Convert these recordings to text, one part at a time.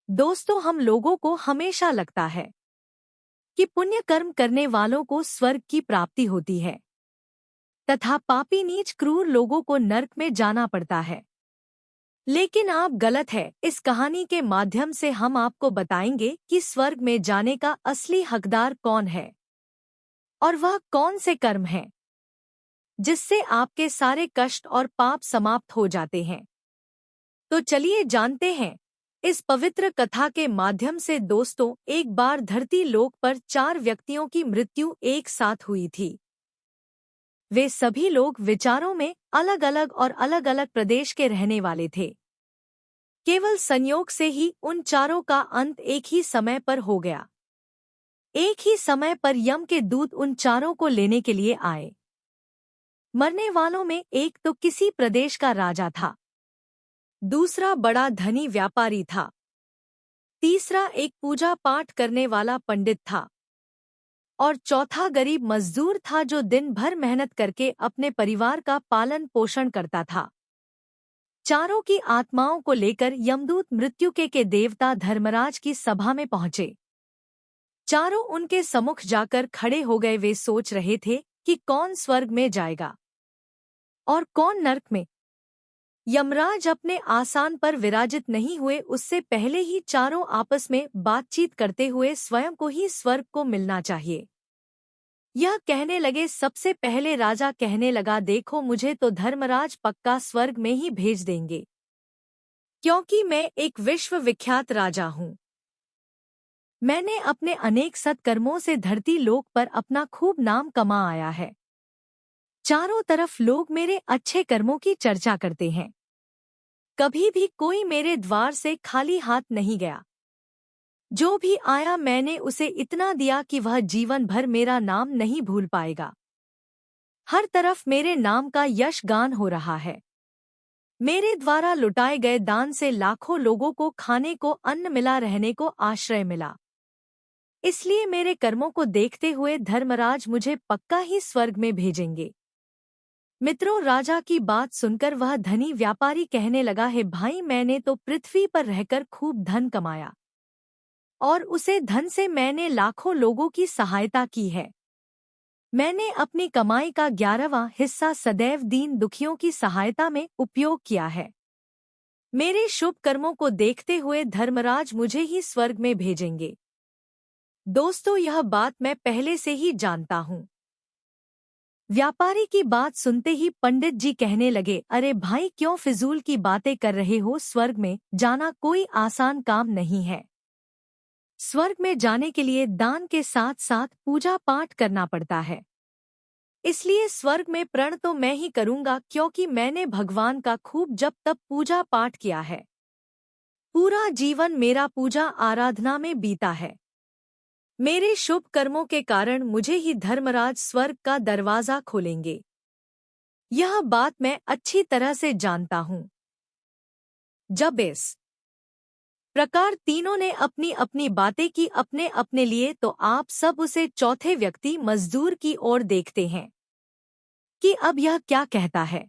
दोस्तों, हम लोगों को हमेशा लगता है कि पुण्य कर्म करने वालों को स्वर्ग की प्राप्ति होती है तथा पापी नीच क्रूर लोगों को नर्क में जाना पड़ता है। लेकिन आप गलत है। इस कहानी के माध्यम से हम आपको बताएंगे कि स्वर्ग में जाने का असली हकदार कौन है और वह कौन से कर्म हैं जिससे आपके सारे कष्ट और पाप समाप्त हो जाते हैं। तो चलिए जानते हैं। इस पवित्र कथा के माध्यम से दोस्तों, एक बार धरती लोक पर 4 व्यक्तियों की मृत्यु एक साथ हुई थी। वे सभी लोग विचारों में अलग अलग और अलग अलग प्रदेश के रहने वाले थे। केवल संयोग से ही उन चारों का अंत एक ही समय पर हो गया। एक ही समय पर यम के दूत उन चारों को लेने के लिए आए। मरने वालों में एक तो किसी प्रदेश का राजा था, दूसरा बड़ा धनी व्यापारी था, तीसरा एक पूजा पाठ करने वाला पंडित था और चौथा गरीब मजदूर था जो दिन भर मेहनत करके अपने परिवार का पालन पोषण करता था। चारों की आत्माओं को लेकर यमदूत मृत्यु के देवता धर्मराज की सभा में पहुंचे। चारों उनके सम्मुख जाकर खड़े हो गए। वे सोच रहे थे कि कौन स्वर्ग में जाएगा और कौन नर्क में। यमराज अपने आसन पर विराजित नहीं हुए उससे पहले ही चारों आपस में बातचीत करते हुए स्वयं को ही स्वर्ग को मिलना चाहिए यह कहने लगे। सबसे पहले राजा कहने लगा, देखो मुझे तो धर्मराज पक्का स्वर्ग में ही भेज देंगे, क्योंकि मैं एक विश्व विख्यात राजा हूँ। मैंने अपने अनेक सत्कर्मों से धरती लोक पर अपना खूब नाम कमा आया है। चारों तरफ लोग मेरे अच्छे कर्मों की चर्चा करते हैं। कभी भी कोई मेरे द्वार से खाली हाथ नहीं गया। जो भी आया मैंने उसे इतना दिया कि वह जीवन भर मेरा नाम नहीं भूल पाएगा। हर तरफ मेरे नाम का यश गान हो रहा है। मेरे द्वारा लुटाए गए दान से लाखों लोगों को खाने को अन्न मिला, रहने को आश्रय मिला। इसलिए मेरे कर्मों को देखते हुए धर्मराज मुझे पक्का ही स्वर्ग में भेजेंगे। मित्रों, राजा की बात सुनकर वह धनी व्यापारी कहने लगा, है भाई, मैंने तो पृथ्वी पर रहकर खूब धन कमाया और उसे धन से मैंने लाखों लोगों की सहायता की है। मैंने अपनी कमाई का 11वां हिस्सा सदैव दीन दुखियों की सहायता में उपयोग किया है। मेरे शुभ कर्मों को देखते हुए धर्मराज मुझे ही स्वर्ग में भेजेंगे। दोस्तों, यह बात मैं पहले से ही जानता हूँ। व्यापारी की बात सुनते ही पंडित जी कहने लगे, अरे भाई, क्यों फिजूल की बातें कर रहे हो। स्वर्ग में जाना कोई आसान काम नहीं है। स्वर्ग में जाने के लिए दान के साथ साथ पूजा पाठ करना पड़ता है। इसलिए स्वर्ग में प्रण तो मैं ही करूंगा, क्योंकि मैंने भगवान का खूब जप तप पूजा पाठ किया है। पूरा जीवन मेरा पूजा आराधना में बीता है। मेरे शुभ कर्मों के कारण मुझे ही धर्मराज स्वर्ग का दरवाजा खोलेंगे। यह बात मैं अच्छी तरह से जानता हूँ। जब इस प्रकार तीनों ने अपनी अपनी बातें की अपने अपने लिए, तो आप सब उसे चौथे व्यक्ति मजदूर की ओर देखते हैं कि अब यह क्या कहता है।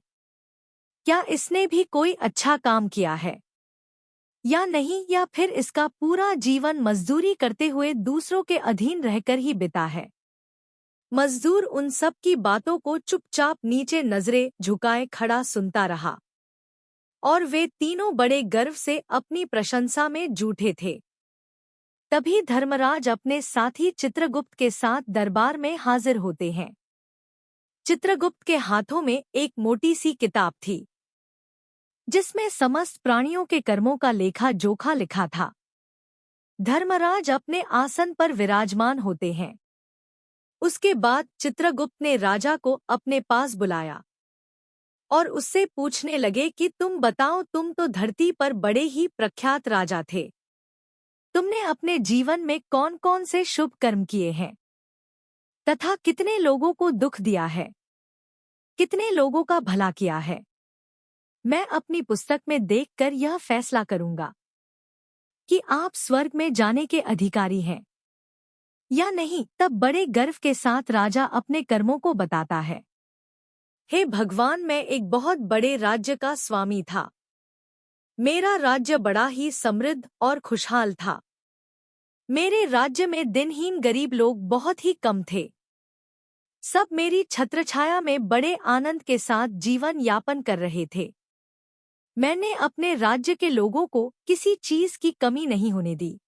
क्या इसने भी कोई अच्छा काम किया है या नहीं, या फिर इसका पूरा जीवन मजदूरी करते हुए दूसरों के अधीन रहकर ही बिता है। मजदूर उन सब की बातों को चुपचाप नीचे नजरें झुकाए खड़ा सुनता रहा और वे तीनों बड़े गर्व से अपनी प्रशंसा में जूठे थे। तभी धर्मराज अपने साथी चित्रगुप्त के साथ दरबार में हाजिर होते हैं। चित्रगुप्त के हाथों में एक मोटी सी किताब थी जिसमें समस्त प्राणियों के कर्मों का लेखा जोखा लिखा था। धर्मराज अपने आसन पर विराजमान होते हैं। उसके बाद चित्रगुप्त ने राजा को अपने पास बुलाया और उससे पूछने लगे कि तुम बताओ, तुम तो धरती पर बड़े ही प्रख्यात राजा थे। तुमने अपने जीवन में कौन कौन से शुभ कर्म किए हैं तथा कितने लोगों को दुख दिया है, कितने लोगों का भला किया है। मैं अपनी पुस्तक में देखकर यह फैसला करूंगा कि आप स्वर्ग में जाने के अधिकारी हैं या नहीं। तब बड़े गर्व के साथ राजा अपने कर्मों को बताता है। हे भगवान, मैं एक बहुत बड़े राज्य का स्वामी था। मेरा राज्य बड़ा ही समृद्ध और खुशहाल था। मेरे राज्य में दिनहीन गरीब लोग बहुत ही कम थे। सब मेरी छत्रछाया में बड़े आनंद के साथ जीवन यापन कर रहे थे। मैंने अपने राज्य के लोगों को किसी चीज की कमी नहीं होने दी।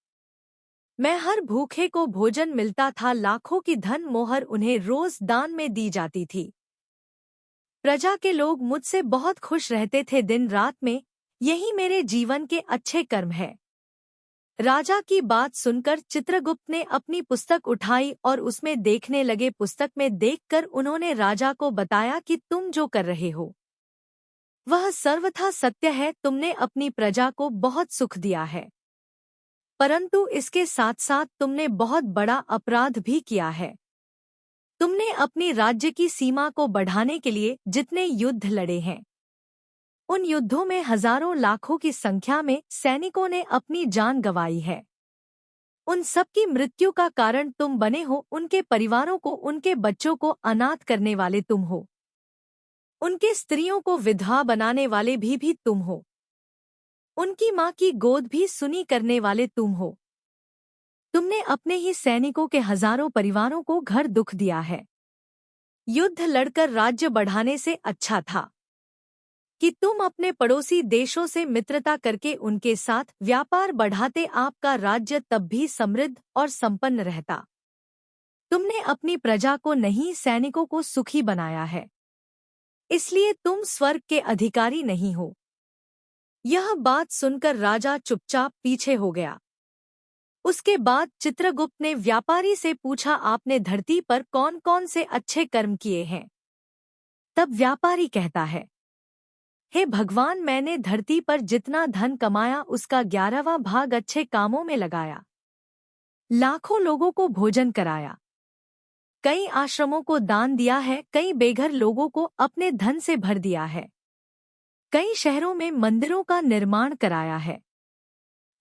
मैं हर भूखे को भोजन मिलता था, लाखों की धन मोहर उन्हें रोज दान में दी जाती थी। प्रजा के लोग मुझसे बहुत खुश रहते थे दिन रात में। यही मेरे जीवन के अच्छे कर्म है। राजा की बात सुनकर चित्रगुप्त ने अपनी पुस्तक उठाई और उसमें देखने लगे। पुस्तक में देखकर उन्होंने राजा को बताया कि तुम जो कर रहे हो वह सर्वथा सत्य है। तुमने अपनी प्रजा को बहुत सुख दिया है, परंतु इसके साथ साथ तुमने बहुत बड़ा अपराध भी किया है। तुमने अपनी राज्य की सीमा को बढ़ाने के लिए जितने युद्ध लड़े हैं, उन युद्धों में हजारों लाखों की संख्या में सैनिकों ने अपनी जान गंवाई है। उन सबकी मृत्यु का कारण तुम बने हो। उनके परिवारों को, उनके बच्चों को अनाथ करने वाले तुम हो। उनके स्त्रियों को विधवा बनाने वाले भी तुम हो। उनकी माँ की गोद भी सुनी करने वाले तुम हो। तुमने अपने ही सैनिकों के हजारों परिवारों को घर दुख दिया है। युद्ध लड़कर राज्य बढ़ाने से अच्छा था कि तुम अपने पड़ोसी देशों से मित्रता करके उनके साथ व्यापार बढ़ाते। आपका राज्य तब भी समृद्ध और संपन्न रहता। तुमने अपनी प्रजा को नहीं, सैनिकों को सुखी बनाया है, इसलिए तुम स्वर्ग के अधिकारी नहीं हो। यह बात सुनकर राजा चुपचाप पीछे हो गया। उसके बाद चित्रगुप्त ने व्यापारी से पूछा, आपने धरती पर कौन कौन से अच्छे कर्म किए हैं? तब व्यापारी कहता है, हे भगवान, मैंने धरती पर जितना धन कमाया उसका 11वां भाग अच्छे कामों में लगाया। लाखों लोगों को भोजन कराया, कई आश्रमों को दान दिया है, कई बेघर लोगों को अपने धन से भर दिया है, कई शहरों में मंदिरों का निर्माण कराया है,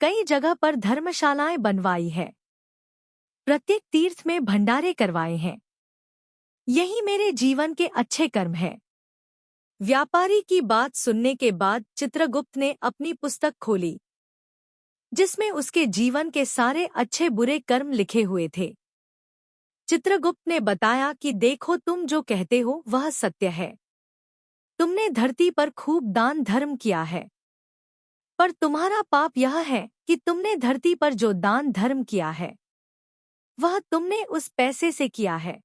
कई जगह पर धर्मशालाएं बनवाई है, प्रत्येक तीर्थ में भंडारे करवाए हैं। यही मेरे जीवन के अच्छे कर्म है। व्यापारी की बात सुनने के बाद चित्रगुप्त ने अपनी पुस्तक खोली, जिसमें उसके जीवन के सारे अच्छे बुरे कर्म लिखे हुए थे। चित्रगुप्त ने बताया कि देखो, तुम जो कहते हो वह सत्य है। तुमने धरती पर खूब दान धर्म किया है, पर तुम्हारा पाप यह है कि तुमने धरती पर जो दान धर्म किया है वह तुमने उस पैसे से किया है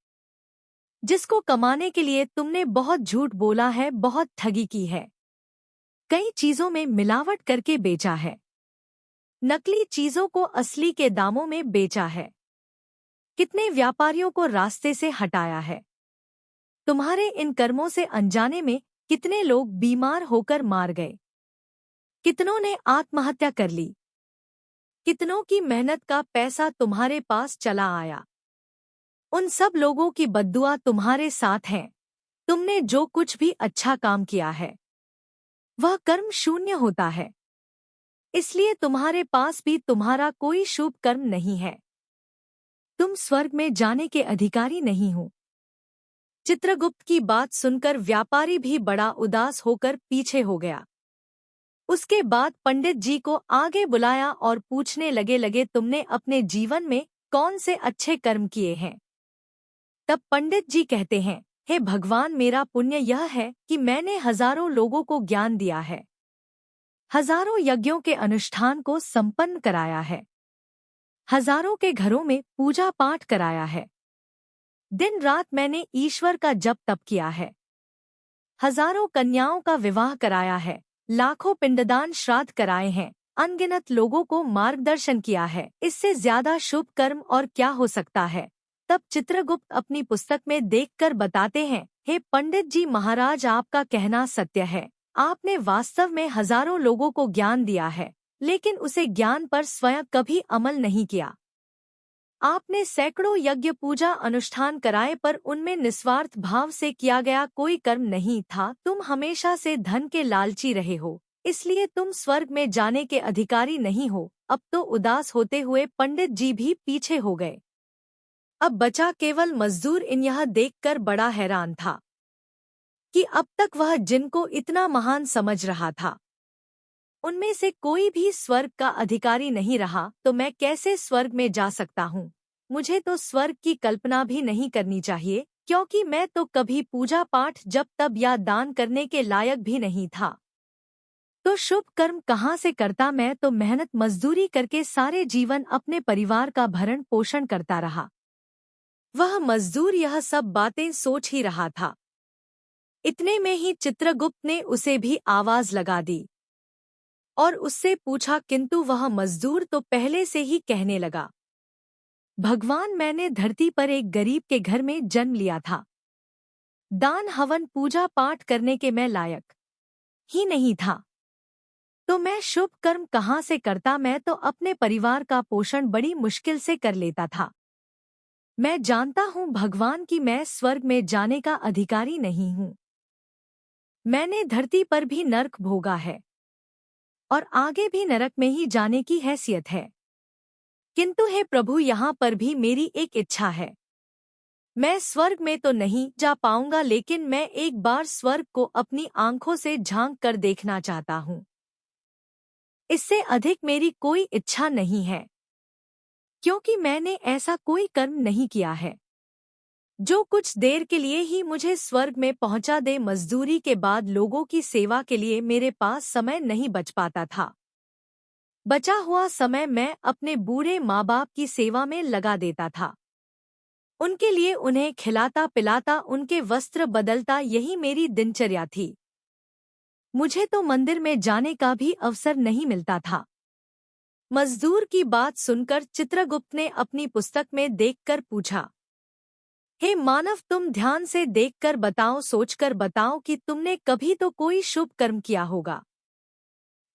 जिसको कमाने के लिए तुमने बहुत झूठ बोला है, बहुत ठगी की है, कई चीजों में मिलावट करके बेचा है, नकली चीजों को असली के दामों में बेचा है, कितने व्यापारियों को रास्ते से हटाया है। तुम्हारे इन कर्मों से अनजाने में कितने लोग बीमार होकर मार गए, कितनों ने आत्महत्या कर ली, कितनों की मेहनत का पैसा तुम्हारे पास चला आया। उन सब लोगों की बद्दुआ तुम्हारे साथ है। तुमने जो कुछ भी अच्छा काम किया है वह कर्म शून्य होता है, इसलिए तुम्हारे पास भी तुम्हारा कोई शुभ कर्म नहीं है। तुम स्वर्ग में जाने के अधिकारी नहीं हो। चित्रगुप्त की बात सुनकर व्यापारी भी बड़ा उदास होकर पीछे हो गया। उसके बाद पंडित जी को आगे बुलाया और पूछने लगे तुमने अपने जीवन में कौन से अच्छे कर्म किए हैं? तब पंडित जी कहते हैं, हे भगवान, मेरा पुण्य यह है कि मैंने हजारों लोगों को ज्ञान दिया है, हजारों यज्ञों के अनुष्ठान को संपन्न कराया है, हजारों के घरों में पूजा पाठ कराया है, दिन रात मैंने ईश्वर का जप तप किया है, हजारों कन्याओं का विवाह कराया है, लाखों पिंडदान श्राद्ध कराए हैं, अनगिनत लोगों को मार्गदर्शन किया है। इससे ज्यादा शुभ कर्म और क्या हो सकता है? तब चित्रगुप्त अपनी पुस्तक में देखकर बताते हैं, हे पंडित जी महाराज, आपका कहना सत्य है। आपने वास्तव में हजारों लोगों को ज्ञान दिया है, लेकिन उसे ज्ञान पर स्वयं कभी अमल नहीं किया। आपने सैकड़ों यज्ञ पूजा अनुष्ठान कराए, पर उनमें निस्वार्थ भाव से किया गया कोई कर्म नहीं था। तुम हमेशा से धन के लालची रहे हो, इसलिए तुम स्वर्ग में जाने के अधिकारी नहीं हो। अब तो उदास होते हुए पंडित जी भी पीछे हो गए। अब बचा केवल मजदूर। इन यह देखकर बड़ा हैरान था कि अब तक वह जिनको इतना महान समझ रहा था, उनमें से कोई भी स्वर्ग का अधिकारी नहीं रहा तो मैं कैसे स्वर्ग में जा सकता हूँ। मुझे तो स्वर्ग की कल्पना भी नहीं करनी चाहिए, क्योंकि मैं तो कभी पूजा पाठ जप तप या दान करने के लायक भी नहीं था। तो शुभ कर्म कहाँ से करता, मैं तो मेहनत मजदूरी करके सारे जीवन अपने परिवार का भरण पोषण करता रहा। वह मजदूर यह सब बातें सोच ही रहा था। इतने में ही चित्रगुप्त ने उसे भी आवाज लगा दी और उससे पूछा, किंतु वह मजदूर तो पहले से ही कहने लगा, भगवान, मैंने धरती पर एक गरीब के घर में जन्म लिया था। दान हवन पूजा पाठ करने के मैं लायक ही नहीं था, तो मैं शुभ कर्म कहाँ से करता। मैं तो अपने परिवार का पोषण बड़ी मुश्किल से कर लेता था। मैं जानता हूँ भगवान कि मैं स्वर्ग में जाने का अधिकारी नहीं हूँ। मैंने धरती पर भी नरक भोगा है और आगे भी नरक में ही जाने की हैसियत है। किंतु हे प्रभु, यहाँ पर भी मेरी एक इच्छा है। मैं स्वर्ग में तो नहीं जा पाऊंगा, लेकिन मैं एक बार स्वर्ग को अपनी आंखों से झांक कर देखना चाहता हूँ। इससे अधिक मेरी कोई इच्छा नहीं है, क्योंकि मैंने ऐसा कोई कर्म नहीं किया है जो कुछ देर के लिए ही मुझे स्वर्ग में पहुंचा दे। मजदूरी के बाद लोगों की सेवा के लिए मेरे पास समय नहीं बच पाता था। बचा हुआ समय मैं अपने बूढ़े माँ बाप की सेवा में लगा देता था। उनके लिए उन्हें खिलाता पिलाता, उनके वस्त्र बदलता, यही मेरी दिनचर्या थी। मुझे तो मंदिर में जाने का भी अवसर नहीं मिलता था। मजदूर की बात सुनकर चित्रगुप्त ने अपनी पुस्तक में देखकर पूछा, हे मानव, तुम ध्यान से देखकर बताओ, सोचकर बताओ कि तुमने कभी तो कोई शुभ कर्म किया होगा।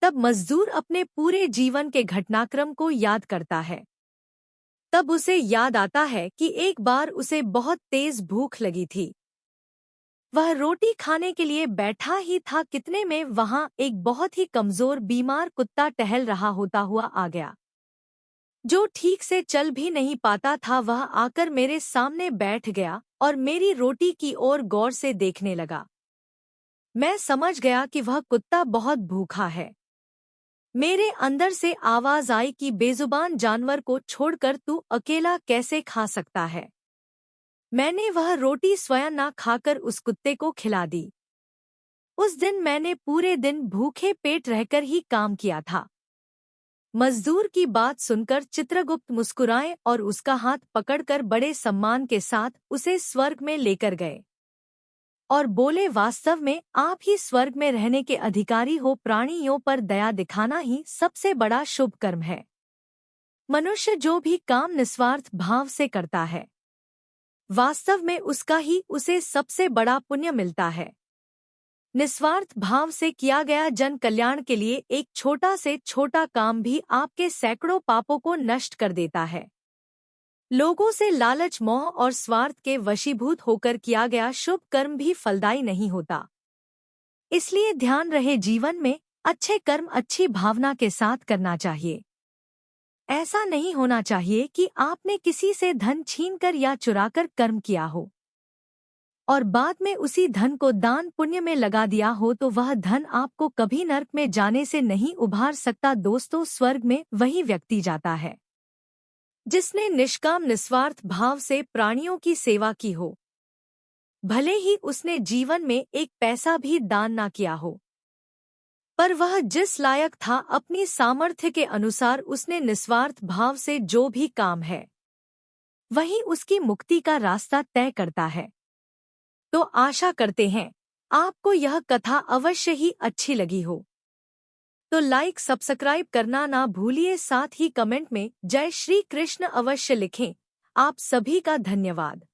तब मजदूर अपने पूरे जीवन के घटनाक्रम को याद करता है। तब उसे याद आता है कि एक बार उसे बहुत तेज भूख लगी थी। वह रोटी खाने के लिए बैठा ही था, कितने में वहां एक बहुत ही कमजोर बीमार कुत्ता टहल रहा होता हुआ आ गया। जो ठीक से चल भी नहीं पाता था, वह आकर मेरे सामने बैठ गया और मेरी रोटी की ओर गौर से देखने लगा। मैं समझ गया कि वह कुत्ता बहुत भूखा है। मेरे अंदर से आवाज आई कि बेजुबान जानवर को छोड़कर तू अकेला कैसे खा सकता है। मैंने वह रोटी स्वयं ना खाकर उस कुत्ते को खिला दी। उस दिन मैंने पूरे दिन भूखे पेट रहकर ही काम किया था। मजदूर की बात सुनकर चित्रगुप्त मुस्कुराए और उसका हाथ पकड़कर बड़े सम्मान के साथ उसे स्वर्ग में लेकर गए और बोले, वास्तव में आप ही स्वर्ग में रहने के अधिकारी हो। प्राणियों पर दया दिखाना ही सबसे बड़ा शुभ कर्म है। मनुष्य जो भी काम निस्वार्थ भाव से करता है, वास्तव में उसका ही उसे सबसे बड़ा पुण्य मिलता है। निस्वार्थ भाव से किया गया जन कल्याण के लिए एक छोटा से छोटा काम भी आपके सैकड़ों पापों को नष्ट कर देता है। लोगों से लालच, मोह और स्वार्थ के वशीभूत होकर किया गया शुभ कर्म भी फलदायी नहीं होता। इसलिए ध्यान रहे, जीवन में अच्छे कर्म अच्छी भावना के साथ करना चाहिए। ऐसा नहीं होना चाहिए कि आपने किसी से धन छीनकर या चुराकर कर्म किया हो और बाद में उसी धन को दान पुण्य में लगा दिया हो, तो वह धन आपको कभी नरक में जाने से नहीं उभार सकता। दोस्तों, स्वर्ग में वही व्यक्ति जाता है जिसने निष्काम निस्वार्थ भाव से प्राणियों की सेवा की हो, भले ही उसने जीवन में एक पैसा भी दान ना किया हो, पर वह जिस लायक था अपनी सामर्थ्य के अनुसार उसने निस्वार्थ भाव से जो भी काम है वही उसकी मुक्ति का रास्ता तय करता है। तो आशा करते हैं आपको यह कथा अवश्य ही अच्छी लगी हो। तो लाइक सब्सक्राइब करना ना भूलिए, साथ ही कमेंट में जय श्री कृष्ण अवश्य लिखें। आप सभी का धन्यवाद।